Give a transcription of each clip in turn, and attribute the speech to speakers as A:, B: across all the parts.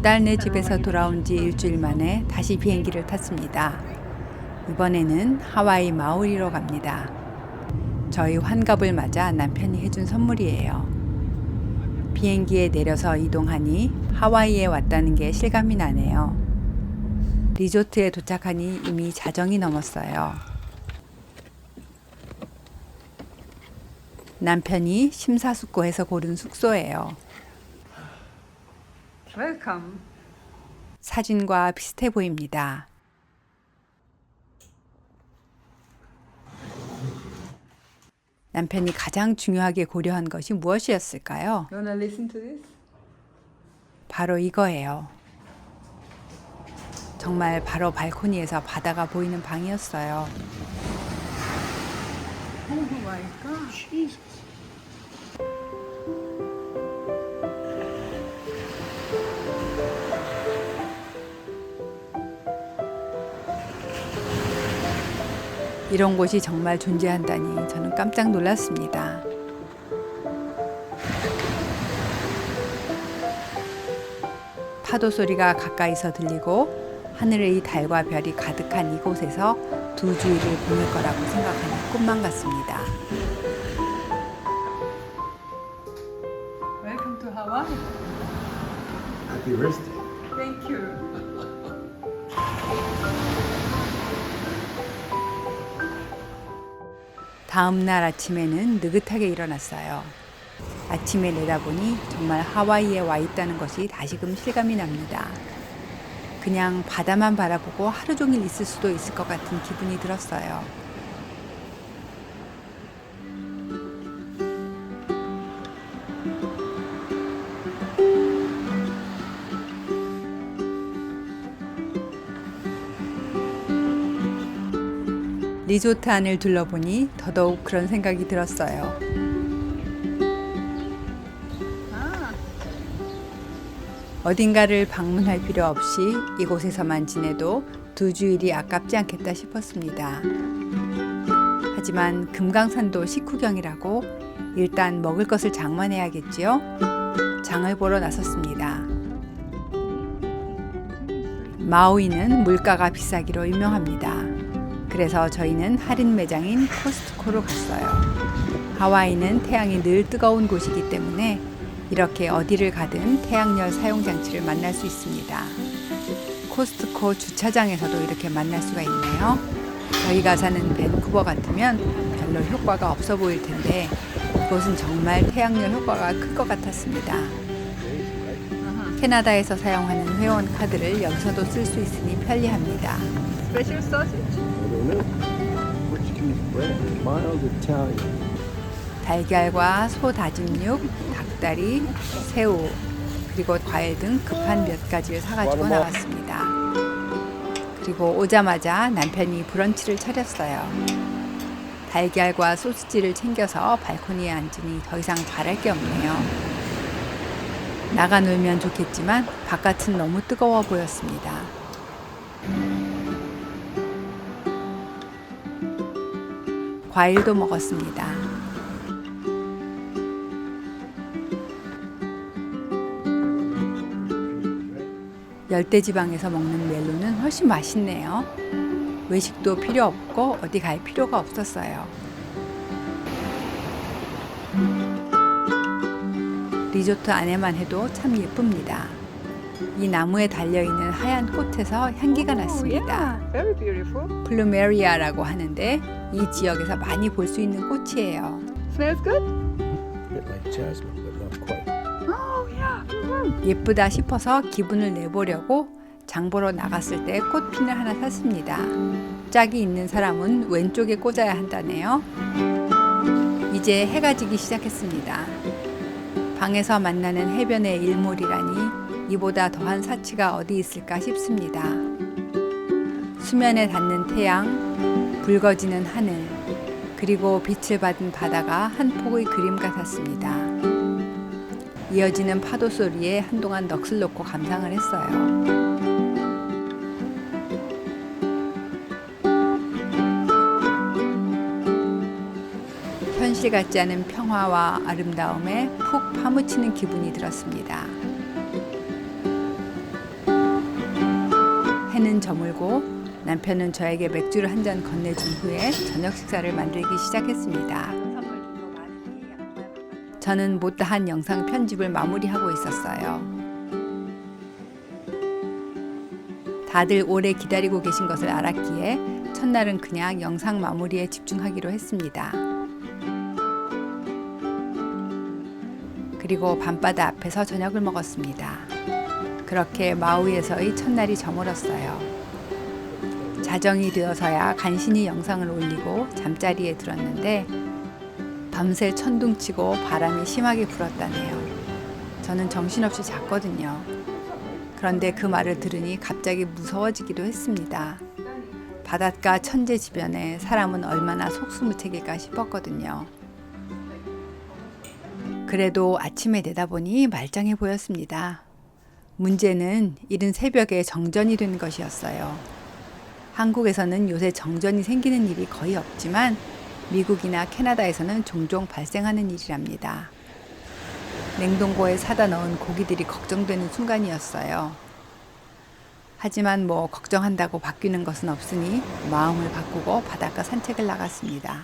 A: 딸네 집에서 돌아온 지 일주일 만에 다시 비행기를 탔습니다. 이번에는 하와이 마우이로 갑니다. 저희 환갑을 맞아 남편이 해준 선물이에요. 비행기에 내려서 이동하니 하와이에 왔다는 게 실감이 나네요. 리조트에 도착하니 이미 자정이 넘었어요. 남편이 심사숙고해서 고른 숙소예요.
B: Welcome.
A: 사진과 비슷해 보입니다. 남편이 가장 중요하게 고려한 것이 무엇이었을까요?
B: You wanna listen to this?
A: 바로 이거예요. 정말 바로 발코니에서 바다가 보이는 방이었어요.
B: Oh my gosh. Jesus.
A: 이런 곳이 정말 존재한다니 저는 깜짝 놀랐습니다. 파도 소리가 가까이서 들리고 하늘에 이 달과 별이 가득한 이곳에서 두 주일을 보낼 거라고 생각하니 꿈만 같습니다.
B: Welcome to Hawaii.
C: Happy birthday.
B: Thank you.
A: 다음 날 아침에는 느긋하게 일어났어요. 아침에 내다보니 정말 하와이에 와 있다는 것이 다시금 실감이 납니다. 그냥 바다만 바라보고 하루 종일 있을 수도 있을 것 같은 기분이 들었어요. 리조트 안을 둘러보니 더더욱 그런 생각이 들었어요. 어딘가를 방문할 필요 없이 이곳에서만 지내도 두 주일이 아깝지 않겠다 싶었습니다. 하지만 금강산도 식후경이라고 일단 먹을 것을 장만해야겠지요? 장을 보러 나섰습니다. 마우이는 물가가 비싸기로 유명합니다. 그래서 저희는 할인 매장인 코스트코로 갔어요. 하와이는 태양이 늘 뜨거운 곳이기 때문에 이렇게 어디를 가든 태양열 사용 장치를 만날 수 있습니다. 코스트코 주차장에서도 이렇게 만날 수가 있네요. 저희가 사는 밴쿠버 같으면 별로 효과가 없어 보일 텐데 이곳은 정말 태양열 효과가 클 것 같았습니다. 캐나다에서 사용하는 회원 카드를 여기서도 쓸 수 있으니 편리합니다.
B: Special sausage?
C: I don't know. Portuguese bread, mild Italian.
A: 달걀과 소 다짐육, 닭다리, 새우, 그리고 과일 등 급한 몇 가지를 사가지고 나왔습니다. 그리고 오자마자 남편이 브런치를 차렸어요. 달걀과 소시지를 챙겨서 발코니에 앉으니 더 이상 바랄 게 없네요. 나가 놀면 좋겠지만 바깥은 너무 뜨거워 보였습니다. 과일도 먹었습니다. 열대지방에서 먹는 멜론은 훨씬 맛있네요. 외식도 필요 없고 어디 갈 필요가 없었어요. 리조트 안에만 해도 참 예쁩니다. 이 나무에 달려있는 하얀 꽃에서 향기가 났습니다.
B: Very beautiful.
A: 플루메리아라고 하는데 이 지역에서 많이 볼 수 있는 꽃이에요.
B: Smells good?
C: A bit like jasmine, but not quite.
B: Oh yeah.
A: 예쁘다 싶어서 기분을 내보려고 장보러 나갔을 때 꽃핀을 하나 샀습니다. 짝이 있는 사람은 왼쪽에 꽂아야 한다네요. 이제 해가 지기 시작했습니다. 방에서 만나는 해변의 일몰이라니 이보다 더한 사치가 어디 있을까 싶습니다. 수면에 닿는 태양, 붉어지는 하늘, 그리고 빛을 받은 바다가 한 폭의 그림 같았습니다. 이어지는 파도 소리에 한동안 넋을 놓고 감상을 했어요. 현실 같지 않은 평화와 아름다움에 푹 파묻히는 기분이 들었습니다. 해는 저물고 남편은 저에게 맥주를 한 잔 건네준 후에 저녁 식사를 만들기 시작했습니다. 저는 못다한 영상 편집을 마무리하고 있었어요. 다들 오래 기다리고 계신 것을 알았기에 첫날은 그냥 영상 마무리에 집중하기로 했습니다. 그리고 밤바다 앞에서 저녁을 먹었습니다. 그렇게 마우이에서의 첫날이 저물었어요. 자정이 되어서야 간신히 영상을 올리고 잠자리에 들었는데 밤새 천둥치고 바람이 심하게 불었다네요. 저는 정신없이 잤거든요. 그런데 그 말을 들으니 갑자기 무서워지기도 했습니다. 바닷가 천재지변에 사람은 얼마나 속수무책일까 싶었거든요. 그래도 아침에 내다보니 말짱해 보였습니다. 문제는 이른 새벽에 정전이 된 것이었어요. 한국에서는 요새 정전이 생기는 일이 거의 없지만 미국이나 캐나다에서는 종종 발생하는 일이랍니다. 냉동고에 사다 넣은 고기들이 걱정되는 순간이었어요. 하지만 뭐 걱정한다고 바뀌는 것은 없으니 마음을 바꾸고 바닷가 산책을 나갔습니다.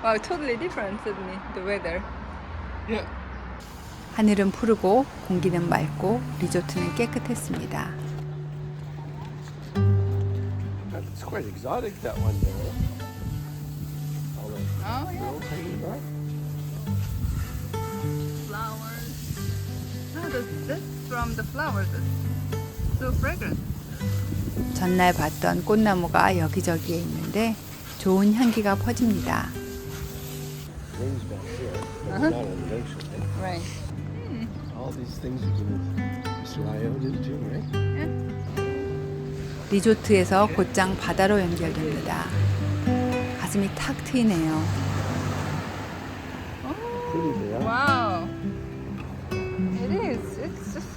B: Wow, totally different suddenly, the weather.
C: Yeah.
A: 하늘은 푸르고 공기는 맑고 리조트는 깨끗했습니다.
C: It's quite exotic, that one there. All the
B: Oh, yeah.
C: girls hanging back.
B: Flowers. No, that's from the flowers. It's so fragrant.
A: 전날 봤던 꽃나무가 여기저기에 있는데 좋은 향기가 퍼집니다.
C: Wings back here. That's
B: Uh-huh.
C: not unusual.
B: Right.
C: All these things you can. Mr. Lyo did too, right?
A: 리조트에서 곧장 바다로 연결됩니다. 가슴이 탁 트이네요.
C: Pretty they are.
B: Wow. It is. It's just.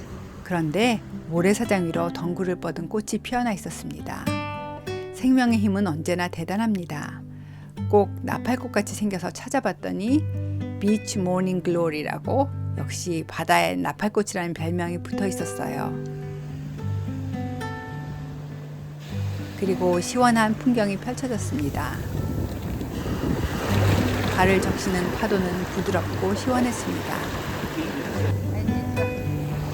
A: 그런데 모래사장 위로 덩굴을 뻗은 꽃이 피어나 있었습니다. 생명의 힘은 언제나 대단합니다. 꼭 나팔꽃같이 생겨서 찾아봤더니 비치 모닝 글로리라고 역시 바다에 나팔꽃이라는 별명이 붙어 있었어요. 그리고 시원한 풍경이 펼쳐졌습니다. 발을 적시는 파도는 부드럽고 시원했습니다.
B: I need the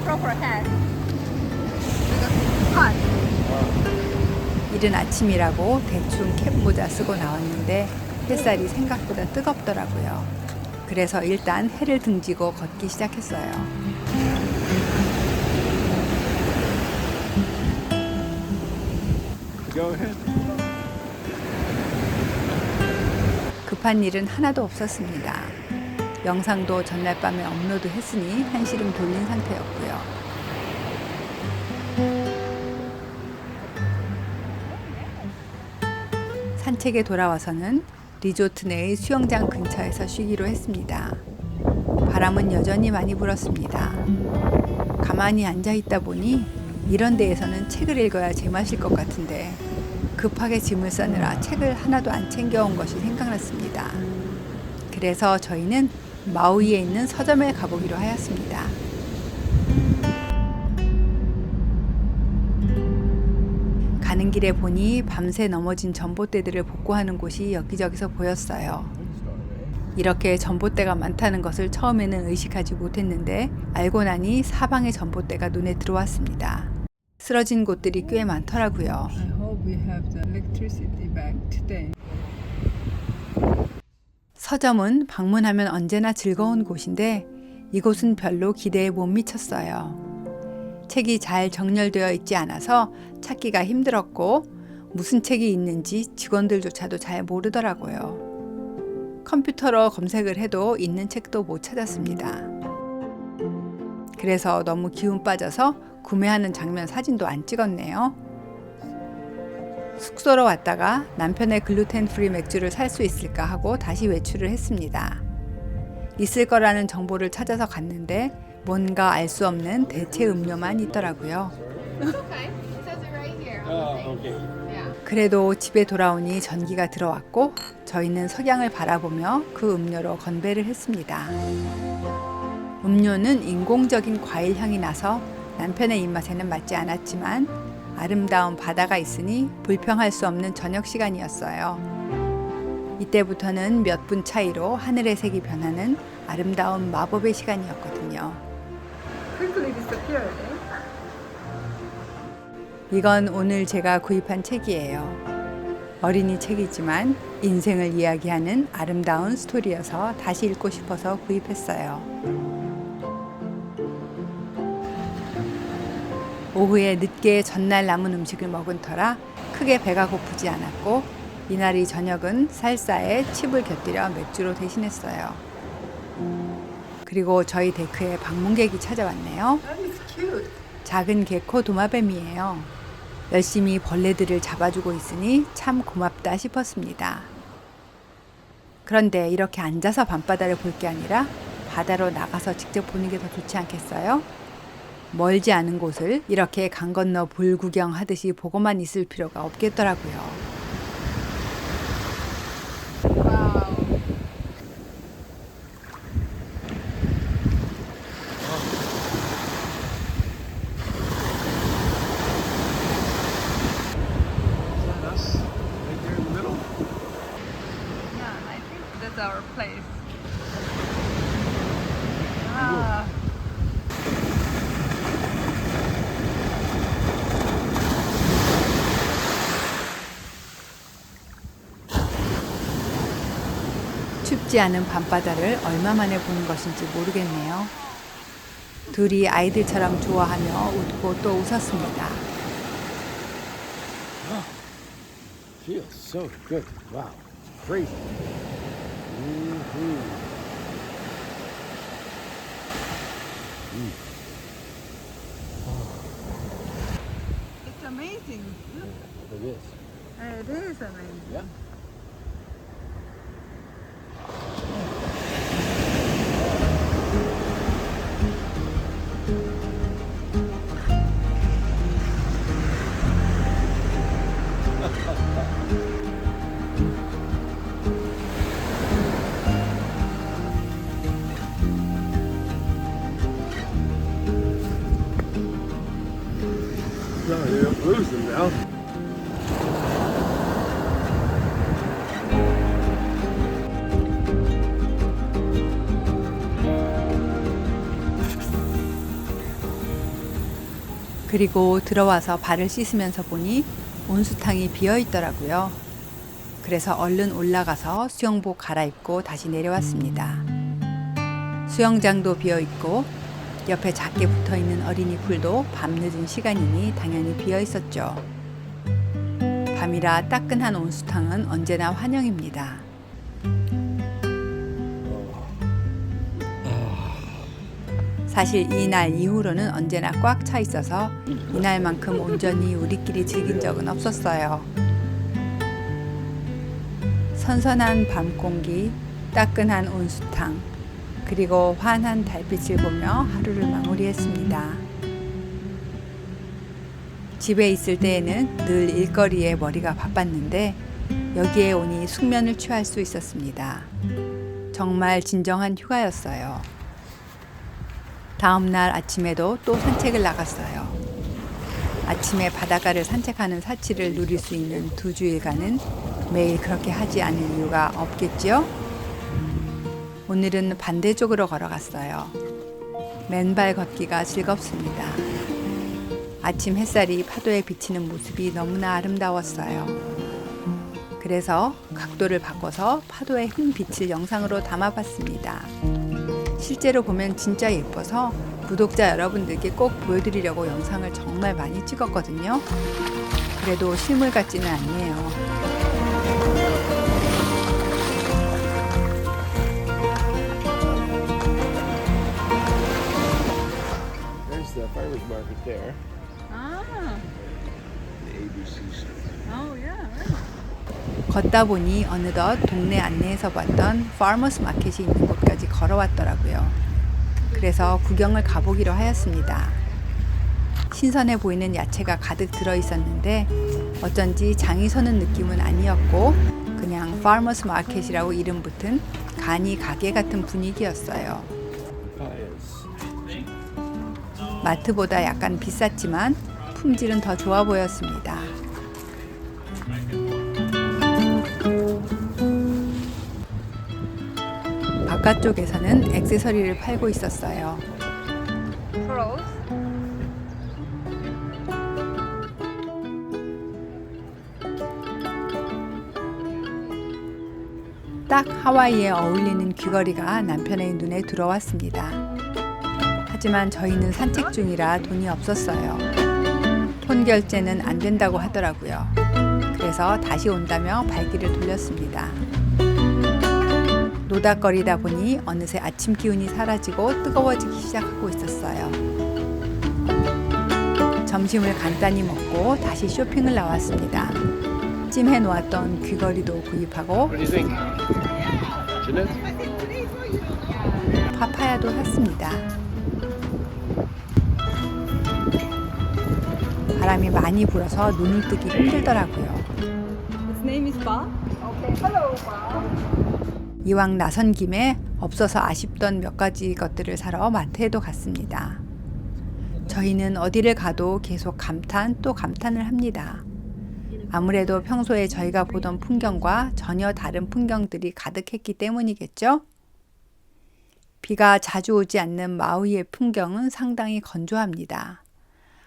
B: proper hat. Because it's hot.
A: 이른 아침이라고 대충 캡 모자 쓰고 나왔는데 햇살이 생각보다 뜨겁더라고요. 그래서 일단 해를 등지고 걷기 시작했어요.
C: Go ahead.
A: 급한 일은 하나도 없었습니다. 영상도 전날 밤에 업로드했으니 한시름 돌린 상태였고요. 산책에 돌아와서는 리조트 내의 수영장 근처에서 쉬기로 했습니다. 바람은 여전히 많이 불었습니다. 가만히 앉아 있다 보니 이런 데에서는 책을 읽어야 제맛일 것 같은데 급하게 짐을 싸느라 책을 하나도 안 챙겨온 것이 생각났습니다. 그래서 저희는 마우이에 있는 서점에 가보기로 하였습니다. 가는 길에 보니 밤새 넘어진 전봇대들을 복구하는 곳이 여기저기서 보였어요. 이렇게 전봇대가 많다는 것을 처음에는 의식하지 못했는데 알고 나니 사방에 전봇대가 눈에 들어왔습니다. 쓰러진 곳들이 꽤 많더라고요.
B: I hope we have the electricity back today.
A: 서점은 방문하면 언제나 즐거운 곳인데 이곳은 별로 기대에 못 미쳤어요. 책이 잘 정렬되어 있지 않아서 찾기가 힘들었고 무슨 책이 있는지 직원들조차도 잘 모르더라고요. 컴퓨터로 검색을 해도 있는 책도 못 찾았습니다. 그래서 너무 기운 빠져서 구매하는 장면 사진도 안 찍었네요. 숙소로 왔다가 남편의 글루텐 프리 맥주를 살 수 있을까 하고 다시 외출을 했습니다. 있을 거라는 정보를 찾아서 갔는데 뭔가 알 수 없는 대체 음료만 있더라고요.
D: Okay. It says it right here on the thing. Yeah.
A: 그래도 집에 돌아오니 전기가 들어왔고 저희는 석양을 바라보며 그 음료로 건배를 했습니다. 음료는 인공적인 과일 향이 나서 남편의 입맛에는 맞지 않았지만 아름다운 바다가 있으니 불평할 수 없는 저녁 시간이었어요. 이때부터는 몇 분 차이로 하늘의 색이 변하는 아름다운 마법의 시간이었거든요.
B: Quickly disappeared.
A: 이건 오늘 제가 구입한 책이에요. 어린이 책이지만 인생을 이야기하는 아름다운 스토리여서 다시 읽고 싶어서 구입했어요. 오후에 늦게 전날 남은 음식을 먹은 터라 크게 배가 고프지 않았고 이날이 저녁은 살사에 칩을 곁들여 맥주로 대신했어요. 그리고 저희 데크에 방문객이 찾아왔네요.
B: That is cute.
A: 작은 개코 도마뱀이에요. 열심히 벌레들을 잡아주고 있으니 참 고맙다 싶었습니다. 그런데 이렇게 앉아서 밤바다를 볼 게 아니라 바다로 나가서 직접 보는 게 더 좋지 않겠어요? 멀지 않은 곳을 이렇게 강 건너 볼 구경하듯이 보고만 있을 필요가 없겠더라고요.
B: Wow.
C: Is that us? Right there in the middle?
B: Yeah, I think that's our place. Ah.
A: 춥지 않은 밤바다를 얼마 만에 보는 것인지 모르겠네요. 둘이 아이들처럼 좋아하며 웃고 또 웃었습니다.
C: Feels so good. Wow. Crazy. Mm-hmm.
B: It's amazing. Look.
C: It is.
B: It is amazing.
C: Yeah. No, you're losing now.
A: 그리고 들어와서 발을 씻으면서 보니 온수탕이 비어 있더라고요. 그래서 얼른 올라가서 수영복 갈아입고 다시 내려왔습니다. 수영장도 비어 있고 옆에 작게 붙어 있는 어린이 풀도 밤늦은 시간이니 당연히 비어 있었죠. 밤이라 따끈한 온수탕은 언제나 환영입니다. 사실 이날 이후로는 언제나 꽉 차 있어서 이날만큼 온전히 우리끼리 즐긴 적은 없었어요. 선선한 밤 공기, 따끈한 온수탕, 그리고 환한 달빛을 보며 하루를 마무리했습니다. 집에 있을 때에는 늘 일거리에 머리가 바빴는데 여기에 오니 숙면을 취할 수 있었습니다. 정말 진정한 휴가였어요. 다음 날 아침에도 또 산책을 나갔어요. 아침에 바닷가를 산책하는 사치를 누릴 수 있는 2주일간은 매일 그렇게 하지 않을 이유가 없겠죠? 오늘은 반대쪽으로 걸어갔어요. 맨발 걷기가 즐겁습니다. 아침 햇살이 파도에 비치는 모습이 너무나 아름다웠어요. 그래서 각도를 바꿔서 파도에 흰 빛을 영상으로 담아봤습니다. 실제로 보면 진짜 예뻐서 구독자 여러분들께 꼭 보여드리려고 영상을 정말 많이 찍었거든요. 그래도 실물 같지는 않네요.
C: There's the farmer's market there.
B: Ah.
C: The ABC store.
B: Oh yeah. Right.
A: 걷다 보니 어느덧 동네 안내에서 봤던 farmers 마켓이 있는 곳까지 걸어왔더라고요. 그래서 구경을 가보기로 하였습니다. 신선해 보이는 야채가 가득 들어 있었는데 어쩐지 장이 서는 느낌은 아니었고 그냥 farmers 마켓이라고 이름 붙은 간이 가게 같은 분위기였어요.
C: Papayas.
A: 마트보다 약간 비쌌지만 품질은 더 좋아 보였습니다. 바깥쪽에서는 액세서리를 팔고 있었어요.
B: Pros.
A: 딱 하와이에 어울리는 귀걸이가 남편의 눈에 들어왔습니다. 하지만 저희는 산책 중이라 돈이 없었어요. 폰 결제는 안 된다고 하더라고요. 그래서 다시 온다며 발길을 돌렸습니다. 노닥거리다 보니 어느새 아침 기운이 사라지고 뜨거워지기 시작하고 있었어요. 점심을 간단히 먹고 다시 쇼핑을 나왔습니다. 찜해 놓았던 귀걸이도 구입하고
C: What do you think? Jeanette?
A: 파파야도 샀습니다. 바람이 많이 불어서 눈을 뜨기 힘들더라고요.
B: His name is Bob. Okay. Hello, Bob.
A: 이왕 나선 김에 없어서 아쉽던 몇 가지 것들을 사러 마트에도 갔습니다. 저희는 어디를 가도 계속 감탄 또 감탄을 합니다. 아무래도 평소에 저희가 보던 풍경과 전혀 다른 풍경들이 가득했기 때문이겠죠? 비가 자주 오지 않는 마우이의 풍경은 상당히 건조합니다.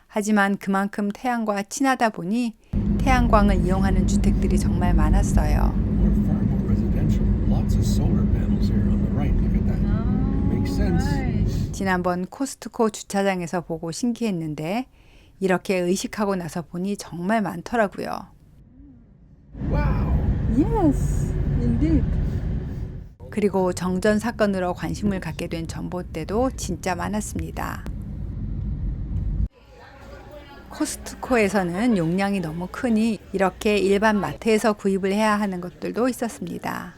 A: 하지만 그만큼 태양과 친하다 보니 태양광을 이용하는 주택들이 정말 많았어요.
E: We're far more residential. Lots of solar panels here on the right. Look at that. Makes sense.
A: 지난번 코스트코 주차장에서 보고 신기했는데 이렇게 의식하고 나서 보니 정말 많더라고요.
C: Wow.
B: Yes, indeed.
A: 그리고 정전 사건으로 관심을 갖게 된 전봇대도 진짜 많았습니다. 코스트코에서는 용량이 너무 크니 이렇게 일반 마트에서 구입을 해야 하는 것들도 있었습니다.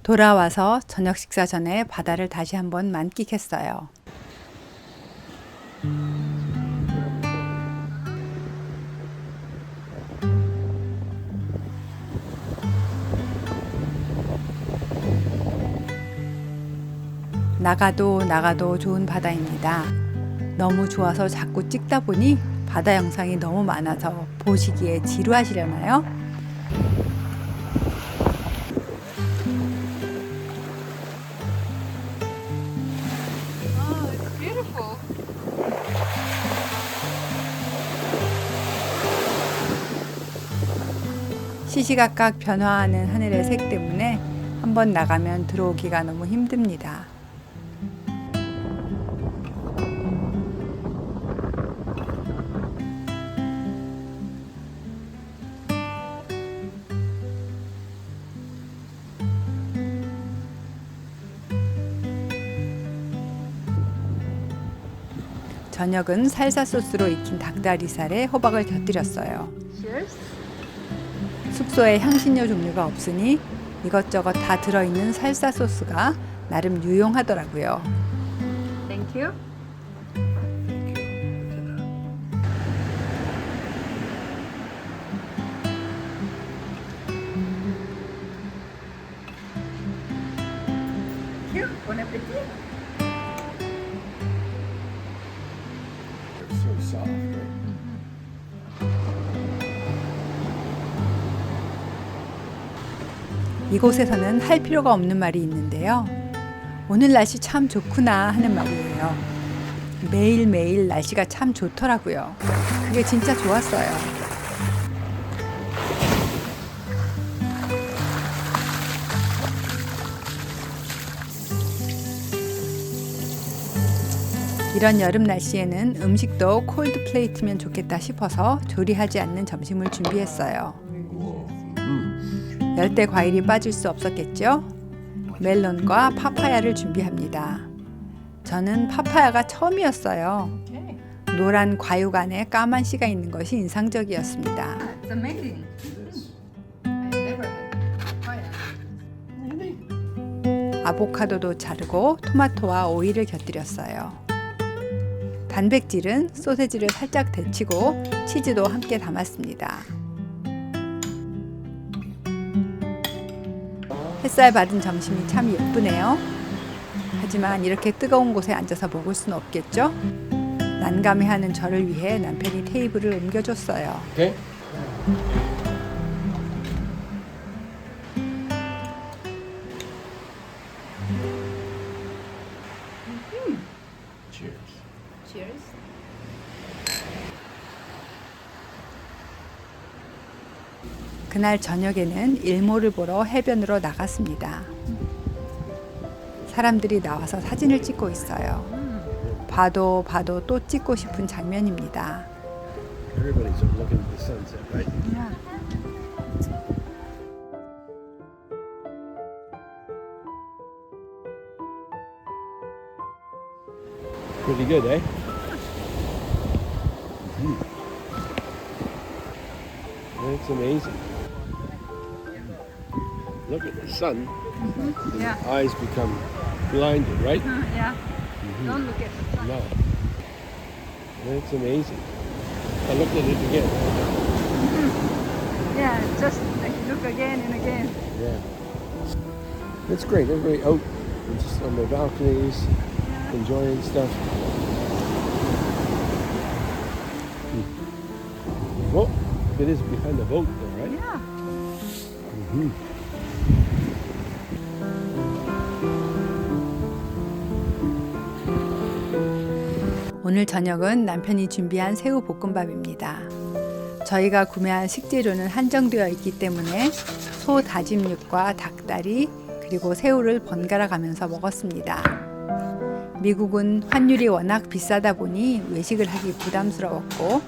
A: 돌아와서 저녁 식사 전에 바다를 다시 한번 만끽했어요. 나가도 좋은 바다입니다. 너무 좋아서 자꾸 찍다 보니 바다 영상이 너무 많아서 보시기에 지루하시려나요?
B: Oh, it's beautiful.
A: 시시각각 변화하는 하늘의 색 때문에 한번 나가면 들어오기가 너무 힘듭니다. 저녁은 살사 소스로 익힌 닭다리살에 호박을 곁들였어요.
B: Cheers.
A: 숙소에 향신료 종류가 없으니 이것저것 다 들어있는 살사 소스가 나름 유용하더라고요.
B: Thank you. Thank you. Bon appétit.
E: They're so soft, right?
A: 이곳에서는 할 필요가 없는 말이 있는데요. 오늘 날씨 참 좋구나 하는 말이에요. 매일매일 날씨가 참 좋더라고요. 그게 진짜 좋았어요. 이런 여름 날씨에는 음식도 콜드 플레이트면 좋겠다 싶어서 조리하지 않는 점심을 준비했어요. 열대 과일이 빠질 수 없었겠죠? 멜론과 파파야를 준비합니다. 저는 파파야가 처음이었어요. 노란 과육 안에 까만 씨가 있는 것이 인상적이었습니다.
B: It's amazing. I've never had papaya.
A: 아보카도도 자르고 토마토와 오이를 곁들였어요. 단백질은 소세지를 살짝 데치고 치즈도 함께 담았습니다. 햇살 받은 점심이 참 예쁘네요. 하지만 이렇게 뜨거운 곳에 앉아서 먹을 수는 없겠죠? 난감해하는 저를 위해 남편이 테이블을 옮겨줬어요.
C: Okay. Cheers.
B: Cheers.
A: 그날 저녁에는 일몰을 보러 해변으로 나갔습니다. 사람들이 나와서 사진을 찍고 있어요. 봐도 또 찍고 싶은 장면입니다.
C: Everybody's looking at the sunset, right?
B: Yeah.
C: Pretty good, eh? That's amazing. Look at the sun.
B: Yeah.
C: Eyes become blinded, right?
B: Yeah. Don't look at the sun.
C: No. That's amazing. I looked at it again.
B: Yeah, just like look again and again.
C: Yeah. It's great. Everybody out and just on their balconies, enjoying stuff. Oh, it is behind the boat there, right?
B: Yeah.
A: 오늘 저녁은 남편이 준비한 새우 볶음밥입니다. 저희가 구매한 식재료는 한정되어 있기 때문에 소 다짐육과 닭다리 그리고 새우를 번갈아 가면서 먹었습니다. 미국은 환율이 워낙 비싸다 보니 외식을 하기 부담스러웠고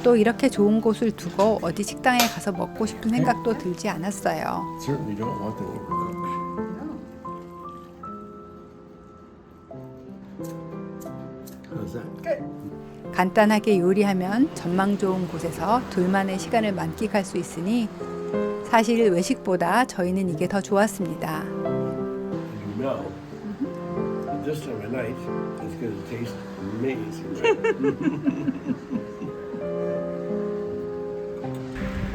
A: 또 이렇게 좋은 곳을 두고 어디 식당에 가서 먹고 싶은 생각도 들지 않았어요.
E: Certainly don't want them overcooked. How's that?
A: 간단하게 요리하면 전망 좋은 곳에서 둘만의 시간을 만끽할 수 있으니 사실 외식보다 저희는 이게 더 좋았습니다.
C: You know, at this time of night, it's going to taste amazing, right?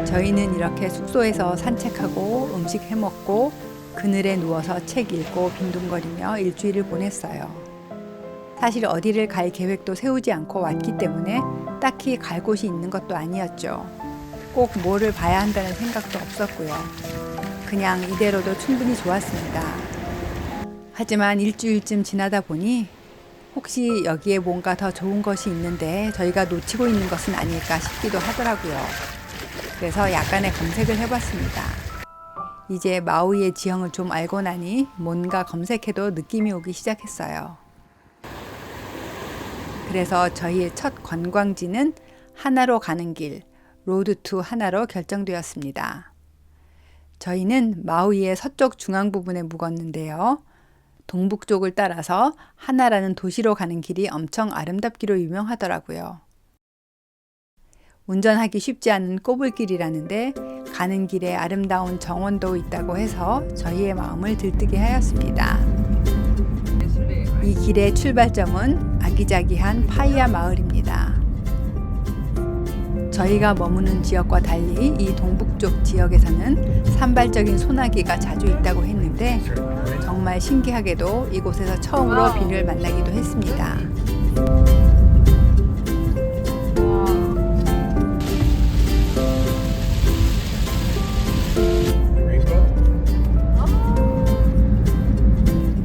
A: 저희는 이렇게 숙소에서 산책하고 음식 해먹고 그늘에 누워서 책 읽고 빈둥거리며 일주일을 보냈어요. 사실 어디를 갈 계획도 세우지 않고 왔기 때문에 딱히 갈 곳이 있는 것도 아니었죠. 꼭 뭐를 봐야 한다는 생각도 없었고요. 그냥 이대로도 충분히 좋았습니다. 하지만 일주일쯤 지나다 보니 혹시 여기에 뭔가 더 좋은 것이 있는데 저희가 놓치고 있는 것은 아닐까 싶기도 하더라고요. 그래서 약간의 검색을 해봤습니다. 이제 마우이의 지형을 좀 알고 나니 뭔가 검색해도 느낌이 오기 시작했어요. 그래서 저희의 첫 관광지는 하나로 가는 길, 로드 투 하나로 결정되었습니다. 저희는 마우이의 서쪽 중앙 부분에 묵었는데요. 동북쪽을 따라서 하나라는 도시로 가는 길이 엄청 아름답기로 유명하더라고요. 운전하기 쉽지 않은 꼬불길이라는데 가는 길에 아름다운 정원도 있다고 해서 저희의 마음을 들뜨게 하였습니다. 이 길의 출발점은 아기자기한 파이아 마을입니다. 저희가 머무는 지역과 달리 이 동북쪽 지역에서는 산발적인 소나기가 자주 있다고 했는데 정말 신기하게도 이곳에서 처음으로 비를 만나기도 했습니다.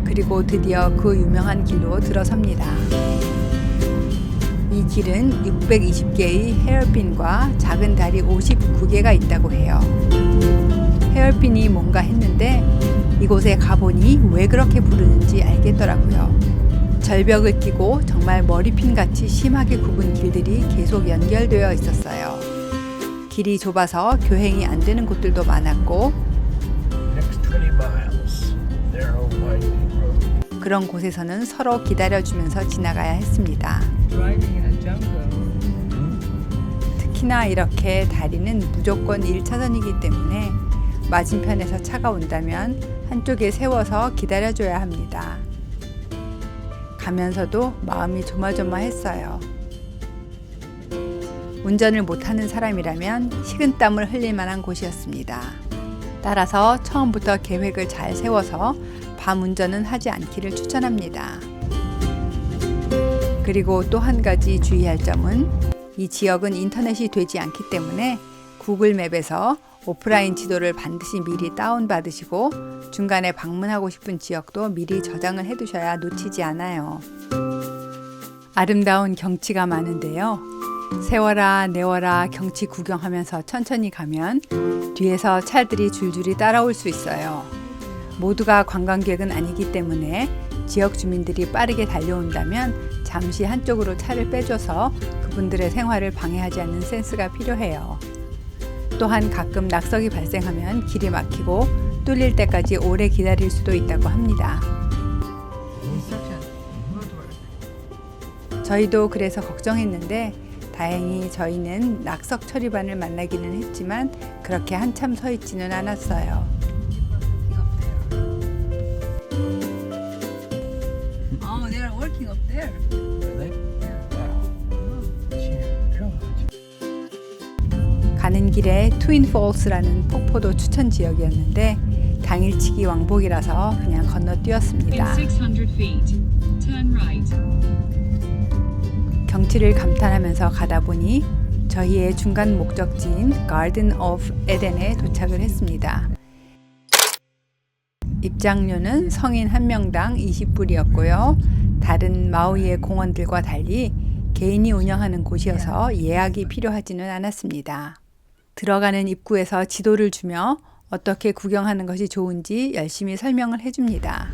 A: 그리고 드디어 그 유명한 길로 들어섭니다. 이 길은 620개의 헤어핀과 작은 달이 59개가 있다고 해요. 헤어핀이 뭔가 했는데 이곳에 가보니 왜 그렇게 부르는지 알겠더라고요. 절벽을 끼고 정말 머리핀 같이 심하게 굽은 길들이 계속 연결되어 있었어요. 길이 좁아서 교행이 안 되는 곳들도 많았고
C: Next 20 miles, narrow winding road.
A: 그런 곳에서는 서로 기다려주면서 지나가야 했습니다.
B: Driving in a jungle.
A: 특히나 이렇게 다리는 무조건 1차선이기 때문에 맞은편에서 차가 온다면 한쪽에 세워서 기다려줘야 합니다. 가면서도 마음이 조마조마했어요. 운전을 못하는 사람이라면 식은땀을 흘릴 만한 곳이었습니다. 따라서 처음부터 계획을 잘 세워서 밤 운전은 하지 않기를 추천합니다. 그리고 또 한 가지 주의할 점은 이 지역은 인터넷이 되지 않기 때문에 구글 맵에서 오프라인 지도를 반드시 미리 다운받으시고 중간에 방문하고 싶은 지역도 미리 저장을 해두셔야 놓치지 않아요. 아름다운 경치가 많은데요. 세워라 내워라 경치 구경하면서 천천히 가면 뒤에서 차들이 줄줄이 따라올 수 있어요. 모두가 관광객은 아니기 때문에 지역 주민들이 빠르게 달려온다면 잠시 한쪽으로 차를 빼줘서 그분들의 생활을 방해하지 않는 센스가 필요해요. 또한 가끔 낙석이 발생하면 길이 막히고 뚫릴 때까지 오래 기다릴 수도 있다고 합니다. 저희도 그래서 걱정했는데 다행히 저희는 낙석 처리반을 만나기는 했지만 그렇게 한참 서 있지는 않았어요.
B: Oh, they're working up there.
E: Really? Wow. Dear God.
A: 가는 길에 트윈폴스라는 폭포도 추천 지역이었는데 당일치기 왕복이라서 그냥 건너뛰었습니다.
F: In 600 feet, turn right.
A: 경치를 감탄하면서 가다 보니 저희의 중간 목적지인 가든 오브 에덴에 도착을 했습니다. 입장료는 성인 한 명당 20불이었고요. 다른 마우이의 공원들과 달리 개인이 운영하는 곳이어서 예약이 필요하지는 않았습니다. 들어가는 입구에서 지도를 주며 어떻게 구경하는 것이 좋은지 열심히 설명을 해줍니다.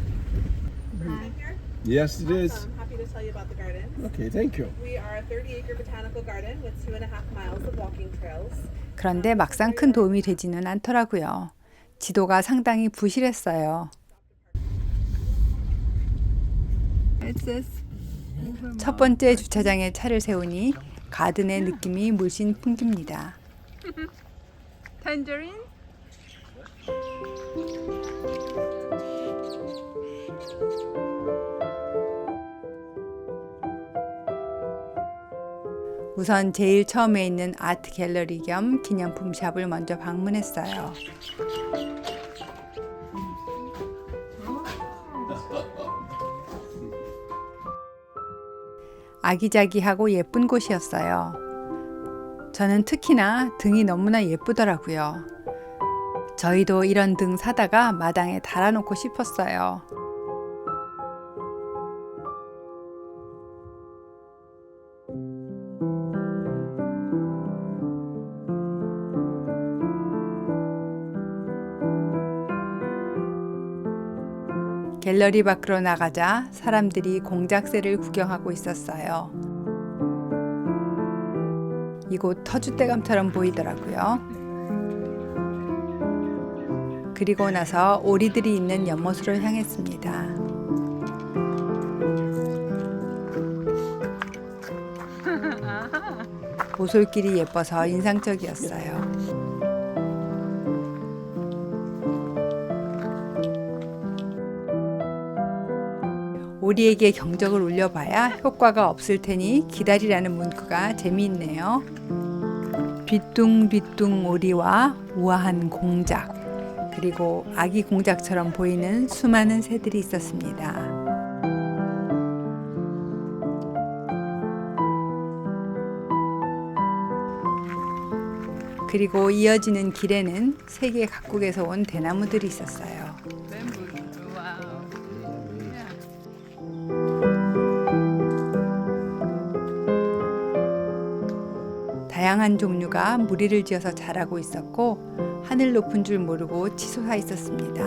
E: Yes, it is.
G: I'm happy to tell you about the garden.
E: Okay, thank you.
G: We are a 30-acre botanical garden with 2.5 miles of walking trails.
A: 그런데 막상 큰 도움이 되지는 않더라고요. 지도가 상당히 부실했어요.
B: It says
A: 첫 번째 주차장에 차를 세우니 가든의 느낌이 물씬 풍깁니다.
B: tangerine.
A: 우선 제일 처음에 있는 아트 갤러리 겸 기념품 샵을 먼저 방문했어요. 아기자기하고 예쁜 곳이었어요. 저는 특히나 등이 너무나 예쁘더라고요. 저희도 이런 등 사다가 마당에 달아놓고 싶었어요. 갤러리 밖으로 나가자 사람들이 공작새를 구경하고 있었어요. 이곳 터줏대감처럼 보이더라고요. 그리고 나서 오리들이 있는 연못으로 향했습니다. 오솔길이 예뻐서 인상적이었어요. 오리에게 경적을 울려봐야 효과가 없을 테니 기다리라는 문구가 재미있네요. 뒤뚱뒤뚱 오리와 우아한 공작, 그리고 아기 공작처럼 보이는 수많은 새들이 있었습니다. 그리고 이어지는 길에는 세계 각국에서 온 대나무들이 있었어요.
B: Bamboo. Wow. Yeah.
A: 다양한 종류가 무리를 지어서 자라고 있었고 하늘 높은 줄 모르고 치솟아 있었습니다.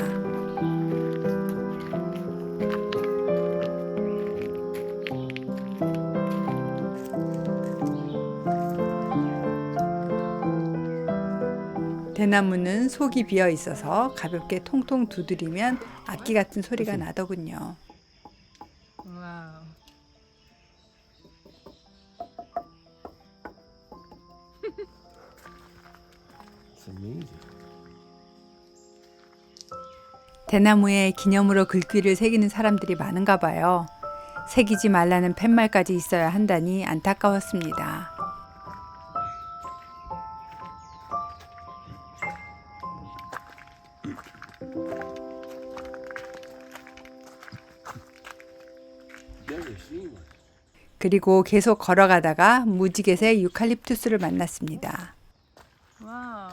A: 대나무는 속이 비어 있어서 가볍게 통통 두드리면 악기 같은 소리가 나더군요.
B: Wow.
E: It's amazing.
A: 대나무에 기념으로 글귀를 새기는 사람들이 많은가 봐요. 새기지 말라는 팻말까지 있어야 한다니 안타까웠습니다.
C: Never seen one.
A: 그리고 계속 걸어가다가 무지갯의 유칼립투스를 만났습니다.
B: Wow.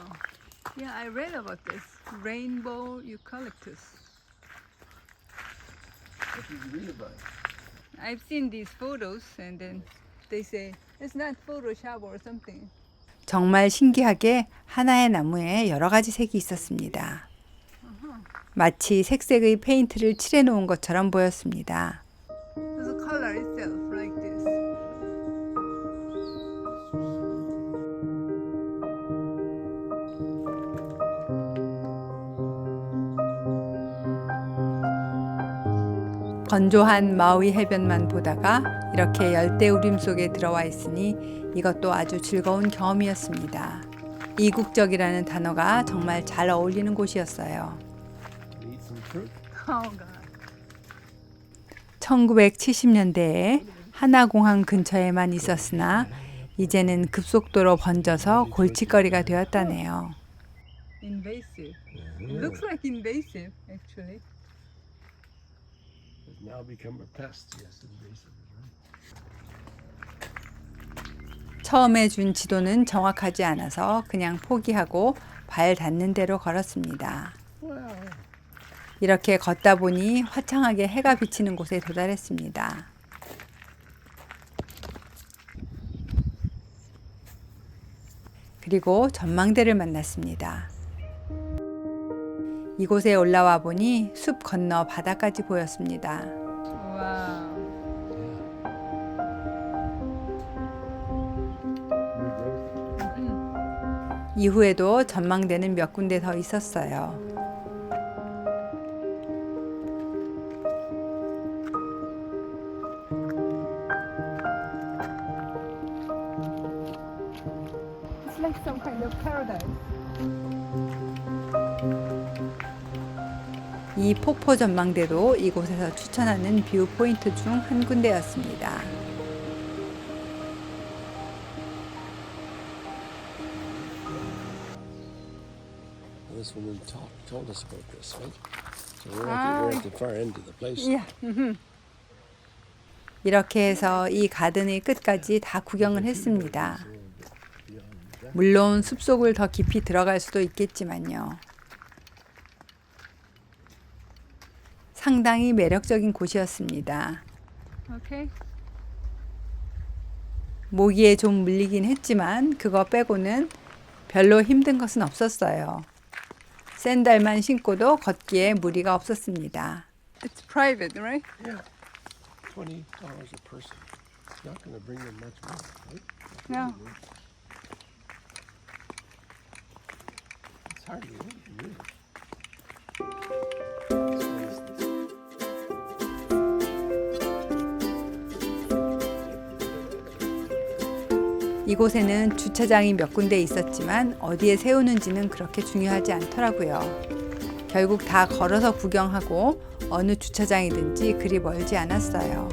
B: Yeah, I read about this. Rainbow eucalyptus.
C: What did you read about it?
B: I've seen these photos and then they say it's not Photoshop or something.
A: 정말 신기하게 하나의 나무에 여러 가지 색이 있었습니다. 마치 색색의 페인트를 칠해 놓은 것처럼 보였습니다.
B: The color itself like this.
A: 건조한 마우이 해변만 보다가 이렇게 열대우림 속에 들어와 있으니 이것도 아주 즐거운 경험이었습니다. 이국적이라는 단어가 정말 잘 어울리는 곳이었어요.
C: Eat some fruit?
B: Oh God.
A: 1970년대에 하나공항 근처에만 있었으나 이제는 급속도로 번져서 골칫거리가 되었다네요.
B: Invasive. It looks like invasive actually.
C: Has now become a pest. Yes, invasive.
A: 처음에 준 지도는 정확하지 않아서 그냥 포기하고 발 닿는 대로 걸었습니다. 이렇게 걷다 보니 화창하게 해가 비치는 곳에 도달했습니다. 그리고 전망대를 만났습니다. 이곳에 올라와 보니 숲 건너 바다까지 보였습니다.
B: Wow.
A: 이후에도 전망대는 몇 군데 더 있었어요.
B: It's like some kind of paradise.
A: 이 폭포 전망대도 이곳에서 추천하는 뷰 포인트 중 한 군데였습니다.
C: This woman told us about this, right? So we're at the far end of the place.
A: 이렇게 해서 이 가든의 끝까지 다 구경을 했습니다. 물론 숲속을 더 깊이 들어갈 수도 있겠지만요. 상당히 매력적인 곳이었습니다.
B: Okay.
A: 모기에 좀 물리긴 했지만 그거 빼고는 별로 힘든 것은 없었어요. 샌들만 신고도 걷기에 무리가 없었습니다.
B: It's private, right?
C: Yeah. $20 a person. It's not going to bring them much money, right?
B: No.
C: It's hardly anything, really.
A: 이곳에는 주차장이 몇 군데 있었지만 어디에 세우는지는 그렇게 중요하지 않더라고요. 결국 다 걸어서 구경하고 어느 주차장이든지 그리 멀지 않았어요.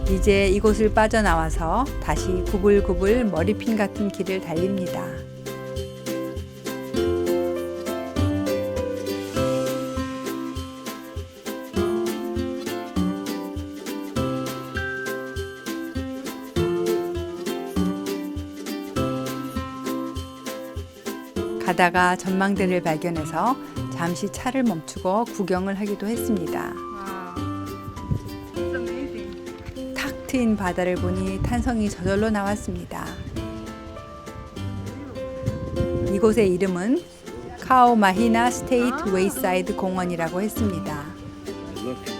A: 이제 이곳을 빠져나와서 다시 구불구불 머리핀 같은 길을 달립니다. 가다가 전망대를 발견해서 잠시 차를 멈추고 구경을 하기도 했습니다.
B: Wow. It's amazing.
A: 탁 트인 바다를 보니 탄성이 저절로 나왔습니다. 이곳의 이름은 카오마히나 스테이트 웨이사이드 공원이라고 했습니다.
C: Look.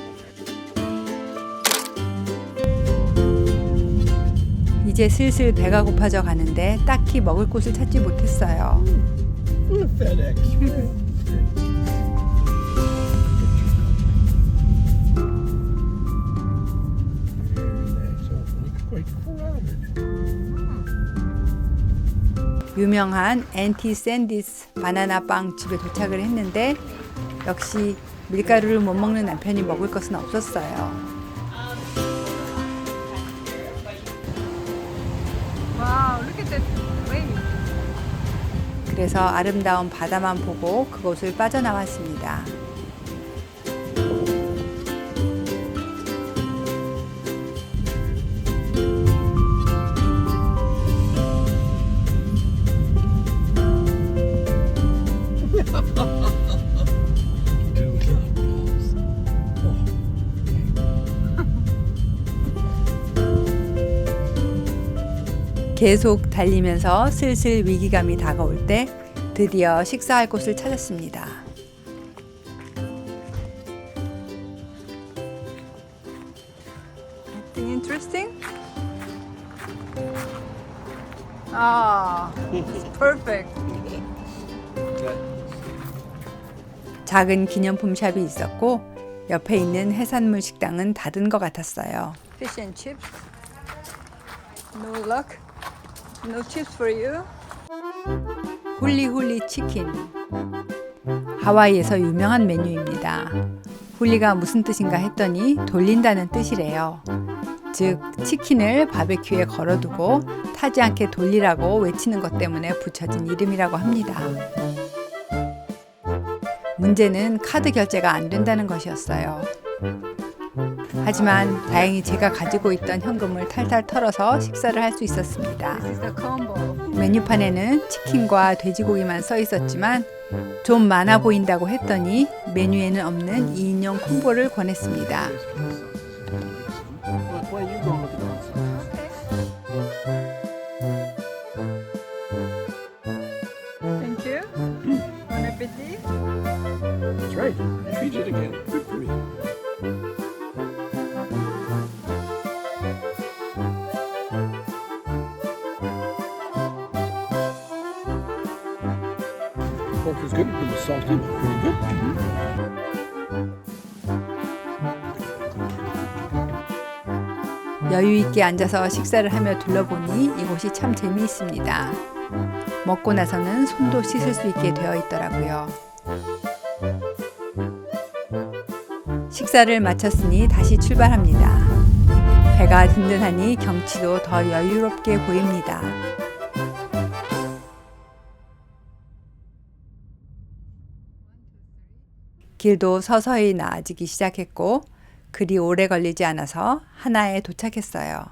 A: 이제 슬슬 배가 고파져 가는데 딱히 먹을 곳을 찾지 못했어요.
C: FedEx.
A: 유명한 앤티 샌디스 바나나 빵 집에 도착을 했는데 역시 밀가루를 못 먹는 남편이 먹을 것은 없었어요.
B: Wow, look at that wave.
A: 그래서 아름다운 바다만 보고 그곳을 빠져나왔습니다.
E: Do love bells.
A: 계속 달리면서 슬슬 위기감이 다가올 때 드디어 식사할 곳을 찾았습니다.
B: Anything interesting? Ah, it's perfect.
A: 작은 기념품 샵이 있었고 옆에 있는 해산물 식당은 닫은 것 같았어요.
B: Fish and chips. No luck. No chips for you.
A: 훌리훌리 치킨. 하와이에서 유명한 메뉴입니다. 훌리가 무슨 뜻인가 했더니 돌린다는 뜻이래요. 즉 치킨을 바베큐에 걸어두고 타지 않게 돌리라고 외치는 것 때문에 붙여진 이름이라고 합니다. 문제는 카드 결제가 안 된다는 것이었어요. 하지만 다행히 제가 가지고 있던 현금을 탈탈 털어서 식사를 할 수 있었습니다.
B: This is the combo.
A: 메뉴판에는 치킨과 돼지고기만 써 있었지만 좀 많아 보인다고 했더니 메뉴에는 없는 2인용 콤보를 권했습니다.
E: Why you go look at the outside?
B: Thank you. Bon appetit.
E: That's right. Treat it again. Good for me. Pork is good. It was salty, but pretty good.
A: 여유 있게 앉아서 식사를 하며 둘러보니 이곳이 참 재미있습니다. 먹고 나서는 손도 씻을 수 있게 되어 있더라고요. 식사를 마쳤으니 다시 출발합니다. 배가 든든하니 경치도 더 여유롭게 보입니다. 길도 서서히 나아지기 시작했고 그리 오래 걸리지 않아서 하나에 도착했어요.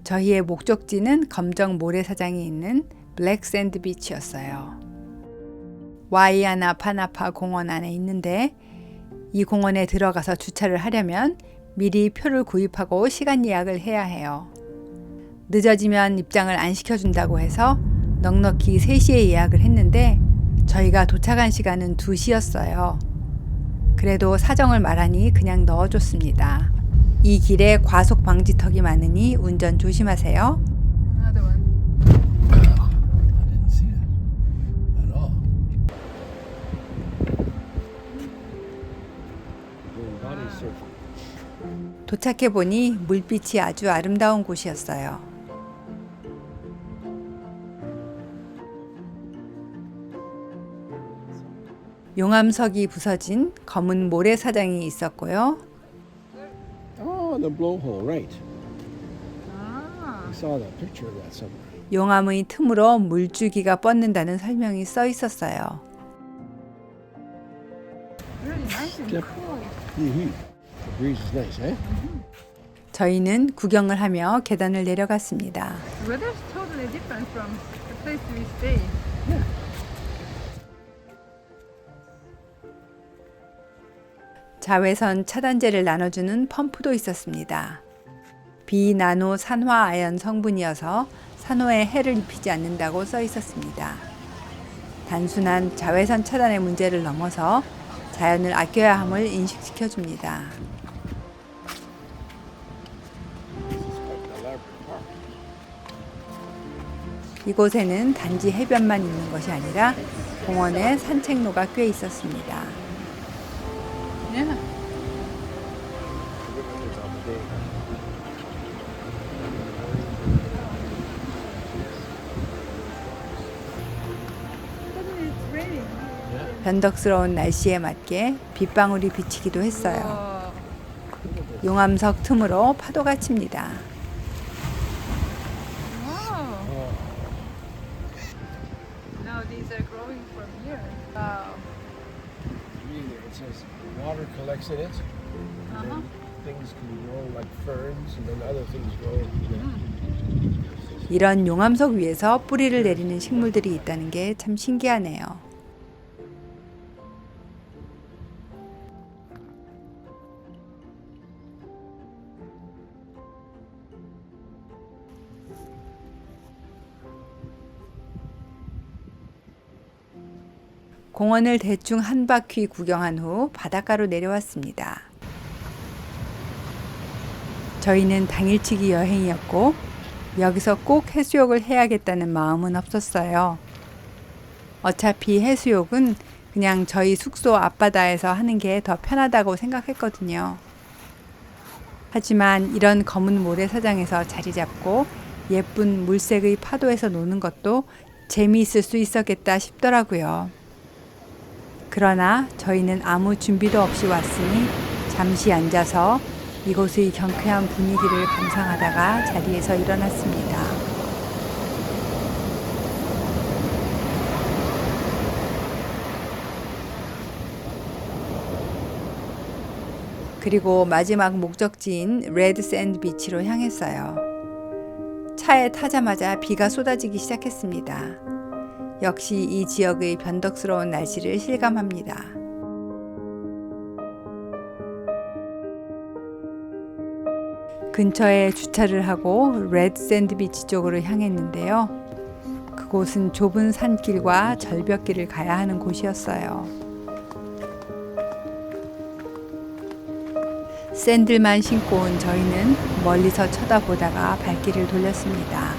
A: 저희의 목적지는 검정 모래사장이 있는 블랙샌드 비치였어요. 와이아나 파나파 공원 안에 있는데 이 공원에 들어가서 주차를 하려면 미리 표를 구입하고 시간 예약을 해야 해요. 늦어지면 입장을 안 시켜준다고 해서 넉넉히 3시에 예약을 했는데 저희가 도착한 시간은 2시였어요. 그래도 사정을 말하니 그냥 넣어줬습니다. 이 길에 과속 방지턱이 많으니 운전 조심하세요.
B: Another one.
E: I didn't see it at all. Doing body surfing.
A: 도착해보니 물빛이 아주 아름다운 곳이었어요. 용암석이 부서진 검은 모래사장이 있었고요.
E: Oh, the blowhole, right.
B: Ah.
E: I saw that picture of that somewhere.
A: 용암의 틈으로 물줄기가 뻗는다는 설명이 써 있었어요.
B: Really nice and
E: Yep.
B: cool.
E: Mm-hmm. The breeze is nice, eh?
A: 저희는 구경을 하며 계단을 내려갔습니다.
B: The weather's totally different from the place we stay.
A: 자외선 차단제를 나눠주는 펌프도 있었습니다. 비나노 산화 아연 성분이어서 산호에 해를 입히지 않는다고 써 있었습니다. 단순한 자외선 차단의 문제를 넘어서 자연을 아껴야 함을 인식시켜 줍니다. 이곳에는 단지 해변만 있는 것이 아니라 공원에 산책로가 꽤 있었습니다.
B: Yeah. Suddenly it's raining.
A: 변덕스러운 날씨에 맞게 빗방울이 비치기도 했어요. 용암석 틈으로 파도가 칩니다.
B: Wow. these are growing from here. Wow.
E: It says water collects in it. And then things can grow like ferns, and then other things grow.
A: 이런 용암석 위에서 뿌리를 내리는 식물들이 있다는 게 참 신기하네요. 공원을 대충 한 바퀴 구경한 후 바닷가로 내려왔습니다. 저희는 당일치기 여행이었고 여기서 꼭 해수욕을 해야겠다는 마음은 없었어요. 어차피 해수욕은 그냥 저희 숙소 앞바다에서 하는 게 더 편하다고 생각했거든요. 하지만 이런 검은 모래사장에서 자리 잡고 예쁜 물색의 파도에서 노는 것도 재미있을 수 있었겠다 싶더라고요. 그러나 저희는 아무 준비도 없이 왔으니 잠시 앉아서 이곳의 경쾌한 분위기를 감상하다가 자리에서 일어났습니다. 그리고 마지막 목적지인 레드 샌드 비치로 향했어요. 차에 타자마자 비가 쏟아지기 시작했습니다. 역시 이 지역의 변덕스러운 날씨를 실감합니다. 근처에 주차를 하고 레드 샌드 비치 쪽으로 향했는데요. 그곳은 좁은 산길과 절벽길을 가야 하는 곳이었어요. 샌들만 신고 온 저희는 멀리서 쳐다보다가 발길을 돌렸습니다.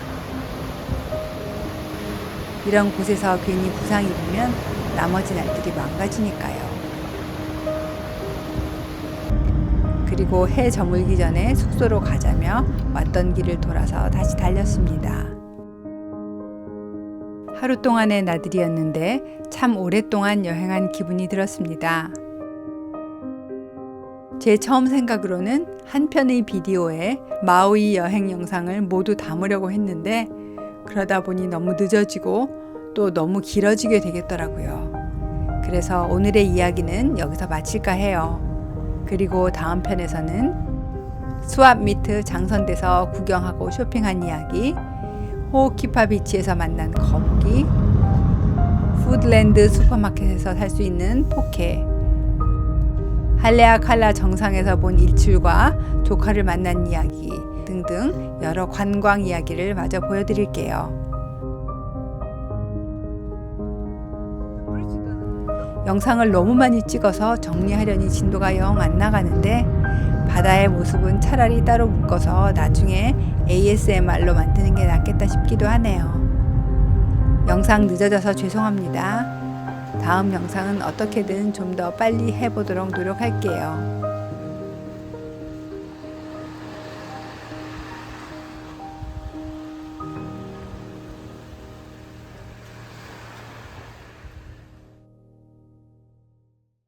A: 이런 곳에서 괜히 부상 입으면 나머지 날들이 망가지니까요. 그리고 해 저물기 전에 숙소로 가자며 왔던 길을 돌아서 다시 달렸습니다. 하루 동안의 나들이였는데 참 오랫동안 여행한 기분이 들었습니다. 제 처음 생각으로는 한 편의 비디오에 마우이 여행 영상을 모두 담으려고 했는데 그러다 보니 너무 늦어지고 또 너무 길어지게 되겠더라고요. 그래서 오늘의 이야기는 여기서 마칠까 해요. 그리고 다음 편에서는 스왑미트 장선대에서 구경하고 쇼핑한 이야기, 호오키파 비치에서 만난 거북이, 푸드랜드 슈퍼마켓에서 살 수 있는 포케, 할레아칼라 정상에서 본 일출과 조카를 만난 이야기 등등 여러 관광 이야기를 마저 보여드릴게요. 영상을 너무 많이 찍어서 정리하려니 진도가 영 안 나가는데 바다의 모습은 차라리 따로 묶어서 나중에 ASMR로 만드는 게 낫겠다 싶기도 하네요. 영상 늦어져서 죄송합니다. 다음 영상은 어떻게든 좀 더 빨리 해보도록 노력할게요.